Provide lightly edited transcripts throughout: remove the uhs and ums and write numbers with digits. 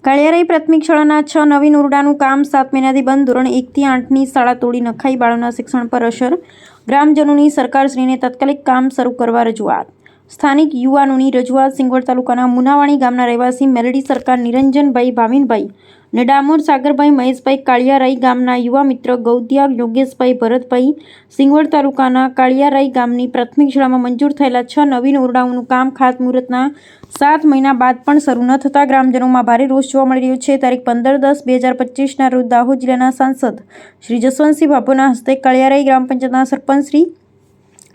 કાળિયારાઈ પ્રાથમિક શાળાના 6 નવીન ઓરડાનું કામ 7 મહિનાથી બંધ. ધોરણ 1 થી 8ની શાળા તોડી નખાઈ, બાળકોના શિક્ષણ પર અસર. ગ્રામજનોની સરકારશ્રીને તાત્કાલિક કામ શરૂ કરવા રજૂઆત. સ્થાનિક યુવાનોની રજૂઆત. સિંગવડ તાલુકાના મુનાવાણી ગામના રહેવાસી મેલડી સરકાર, નિરંજનભાઈ, ભાવિનભાઈ અને ડામોર સાગરભાઈ, મહેશભાઈ કાળિયારાઈ ગામના યુવા મિત્ર ગૌદ્યા યોગેશભાઈ, ભરતભાઈ સિંગવડ તાલુકાના કાળિયારાઈ ગામની પ્રાથમિક શાળામાં મંજૂર થયેલા 6 નવીન ઓરડાઓનું કામ ખાતમુહૂર્તના 7 મહિના બાદ પણ શરૂ ન થતાં ગ્રામજનોમાં ભારે રોષ જોવા મળી રહ્યો છે. તારીખ 15/10/2025ના રોજ દાહોદ જિલ્લાના સાંસદ શ્રી જસવંતસિંહ ભાભોરના હસ્તે કાળિયારાઈ ગ્રામ પંચાયતના સરપંચ શ્રી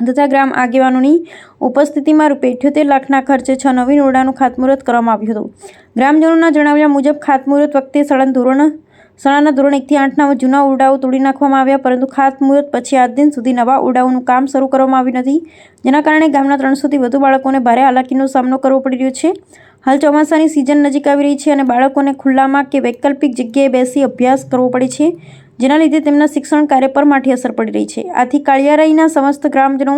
તથા ગ્રામ આગેવાનોની ઉપસ્થિતિમાં ₹78 લાખના ખર્ચે 6 નવીન ઓરડાનું ખાતમુહૂર્ત કરવામાં આવ્યું હતું. ગ્રામજનોના જણાવ્યા મુજબ ખાતમુહૂર્ત વખતે શાળાના ધોરણ 1 થી 8ના જૂના ઓરડાઓ તોડી નાખવામાં આવ્યા, પરંતુ ખાતમુહૂર્ત પછી આજ દિન સુધી નવા ઓરડાઓનું કામ શરૂ કરવામાં આવ્યું નથી, જેના કારણે ગામના 300થી વધુ બાળકોને ભારે હાલાકીનો સામનો કરવો પડી રહ્યો છે. હાલ ચોમાસાની સિઝન નજીક આવી રહી છે અને બાળકોને ખુલ્લામાં કે વૈકલ્પિક જગ્યાએ બેસી અભ્યાસ કરવો પડે છે, જેના લીધે તેમના શિક્ષણ કાર્ય પર માઠી અસર પડી રહી છે. આથી કાળિયારાઈના સમસ્ત ગ્રામજનો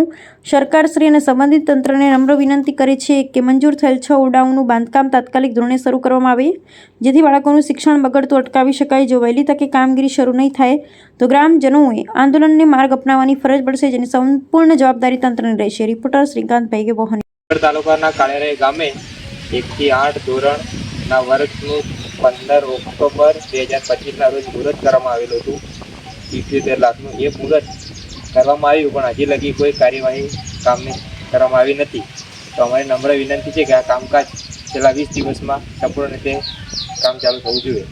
સરકારશ્રી અને સંબંધિત તંત્રને નમ્ર વિનંતી કરે છે કે મંજૂર થયેલ 6 ઓરડાઓનું બાંધકામ તાત્કાલિક ધોરણે શરૂ કરવામાં આવે, જેથી બાળકોનું શિક્ષણ બગડતું અટકાવી શકાય. જો વહેલી તકે કામગીરી શરૂ નહીં થાય તો ગ્રામજનોએ આંદોલનને માર્ગ અપનાવવાની ફરજ પડશે, જેની સંપૂર્ણ જવાબદારી તંત્રની રહેશે. રિપોર્ટર શ્રીકાંતભાઈ વહોની. તાલુકાના કાળિયારાઈ ગામે 1 થી 8 ધોરણના વર્ગનું 15 ઓક્ટોબર 2025ના રોજ મુહૂર્ત કરવામાં આવેલું હતું. 78 લાખનું એ મુહૂર્ત કરવામાં આવ્યું, પણ હજી લગી કોઈ કાર્યવાહી કામની કરવામાં આવી નથી. તો અમારી નમ્ર વિનંતી છે કે આ કામકાજ છેલ્લા 20 દિવસમાં સંપૂર્ણ રીતે કામ ચાલુ થવું જોઈએ.